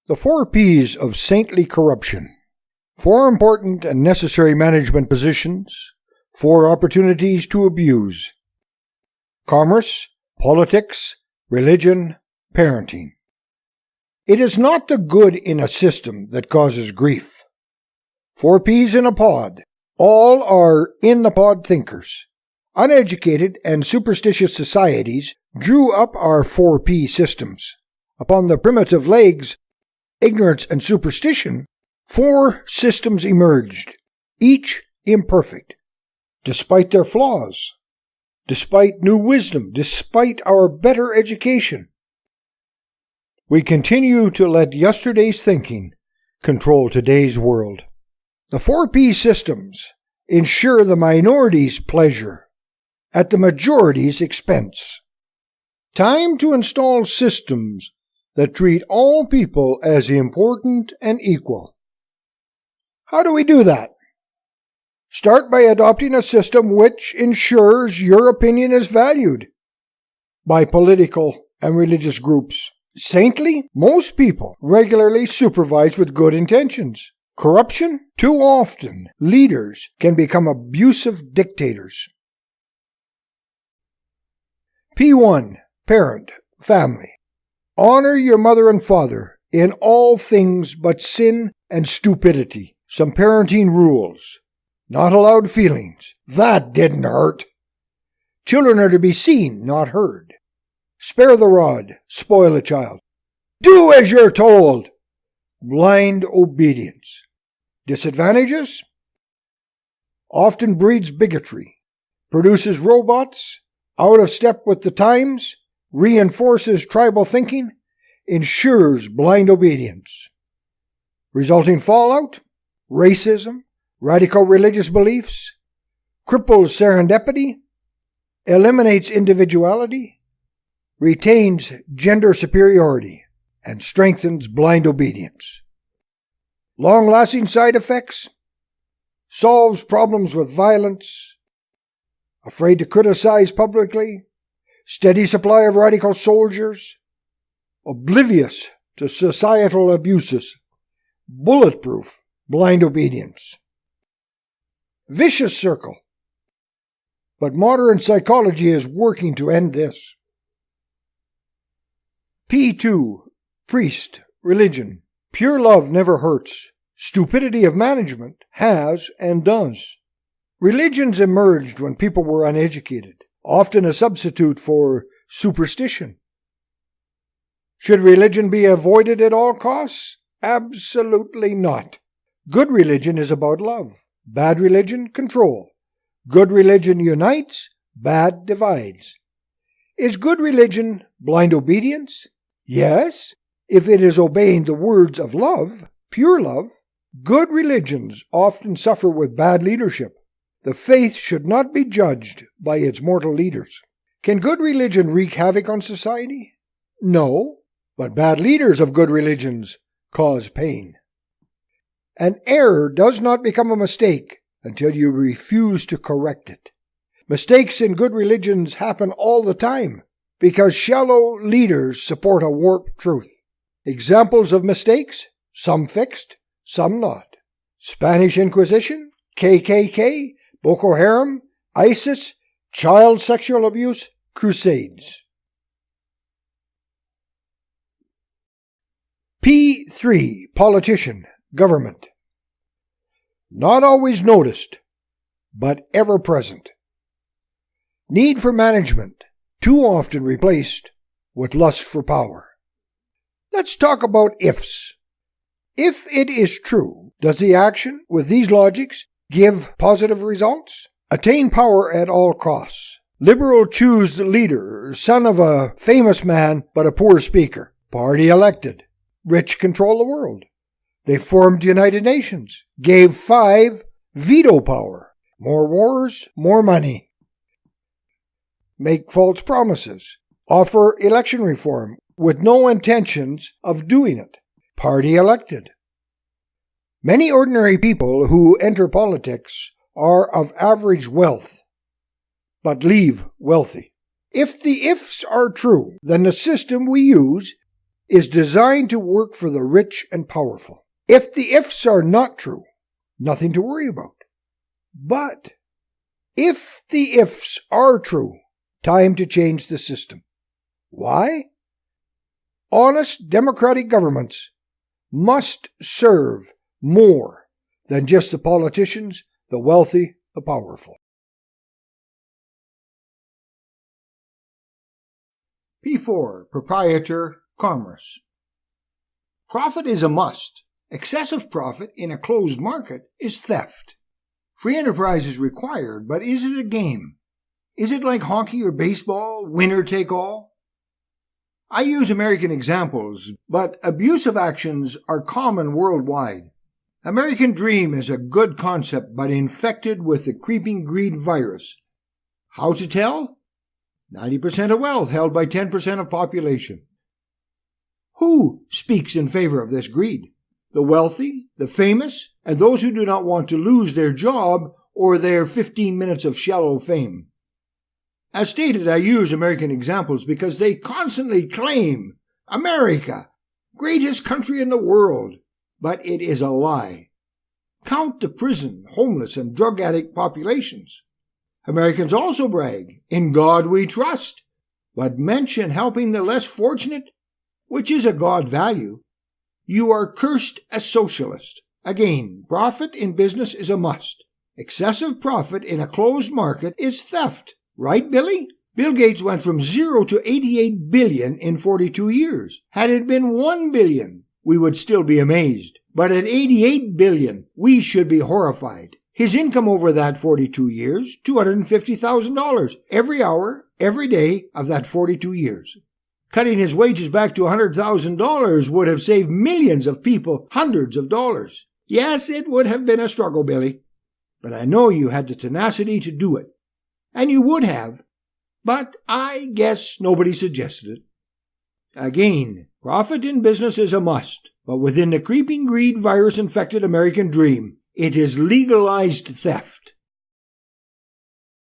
The 4 P's of saintly corruption. 4 important and necessary management positions, 4 opportunities to abuse. Commerce, politics, religion, parenting. It is not the good in a system that causes grief. 4 P's in a pod. All are in-the-pod thinkers. Uneducated and superstitious societies drew up our 4P systems. Upon the primitive legs, ignorance and superstition, 4 systems emerged, each imperfect, despite their flaws, despite new wisdom, despite our better education. We continue to let yesterday's thinking control today's world. The 4P systems ensure the minority's pleasure at the majority's expense. Time to install systems that treat all people as important and equal. How do we do that? Start by adopting a system which ensures your opinion is valued by political and religious groups. Saintly, most people regularly supervise with good intentions. Corruption? Too often, leaders can become abusive dictators. P1. Parent, family. Honor your mother and father in all things but sin and stupidity. Some parenting rules. Not allowed feelings. That didn't hurt. Children are to be seen, not heard. Spare the rod, spoil a child. Do as you're told. Blind obedience. Disadvantages? Often breeds bigotry, produces robots, out of step with the times, reinforces tribal thinking, ensures blind obedience. Resulting fallout? Racism, radical religious beliefs, cripples serendipity, eliminates individuality, retains gender superiority, and strengthens blind obedience. Long-lasting side effects? Solves problems with violence, afraid to criticize publicly, steady supply of radical soldiers, oblivious to societal abuses, bulletproof blind obedience. Vicious circle. But modern psychology is working to end this. P2. Priest, religion. Pure love never hurts. Stupidity of management has and does. Religions emerged when people were uneducated, often a substitute for superstition. Should religion be avoided at all costs? Absolutely not. Good religion is about love. Bad religion, control. Good religion unites, bad divides. Is good religion blind obedience? Yes, if it is obeying the words of love, pure love. Good religions often suffer with bad leadership. The faith should not be judged by its mortal leaders. Can good religion wreak havoc on society? No, but bad leaders of good religions cause pain. An error does not become a mistake until you refuse to correct it. Mistakes in good religions happen all the time because shallow leaders support a warped truth. Examples of mistakes? Some fixed, some not. Spanish Inquisition, KKK, Boko Haram, ISIS, child sexual abuse, crusades. P3. Politician, government. Not always noticed, but ever present. Need for management, too often replaced with lust for power. Let's talk about ifs. If it is true, does the action with these logics give positive results? Attain power at all costs. Liberal choose the leader, son of a famous man but a poor speaker. Party elected. Rich control the world. They formed United Nations. Gave 5 veto power. More wars, more money. Make false promises. Offer election reform with no intentions of doing it. Party elected. Many ordinary people who enter politics are of average wealth, but leave wealthy. If the ifs are true, then the system we use is designed to work for the rich and powerful. If the ifs are not true, nothing to worry about. But if the ifs are true, time to change the system. Why? Honest democratic governments must serve more than just the politicians, the wealthy, the powerful. P4. Proprietor commerce. Profit is a must. Excessive profit in a closed market is theft. Free enterprise is required, but is it a game? Is it like hockey or baseball, winner take all? I use American examples, but abusive actions are common worldwide. American dream is a good concept, but infected with the creeping greed virus. How to tell? 90% of wealth held by 10% of population. Who speaks in favor of this greed? The wealthy, the famous, and those who do not want to lose their job or their 15 minutes of shallow fame. As stated, I use American examples because they constantly claim America, greatest country in the world, but it is a lie. Count the prison, homeless, and drug addict populations. Americans also brag, in God we trust, but mention helping the less fortunate, which is a God value. You are cursed as socialist. Again, profit in business is a must. Excessive profit in a closed market is theft. Right, Billy? Bill Gates went from 0 to 88 billion in 42 years. Had it been 1 billion, we would still be amazed. But at 88 billion, we should be horrified. His income over that 42 years, $250,000 every hour, every day of that 42 years. Cutting his wages back to $100,000 would have saved millions of people hundreds of dollars. Yes, it would have been a struggle, Billy. But I know you had the tenacity to do it. And you would have. But I guess nobody suggested it. Again, profit in business is a must. But within the creeping greed virus-infected American dream, it is legalized theft.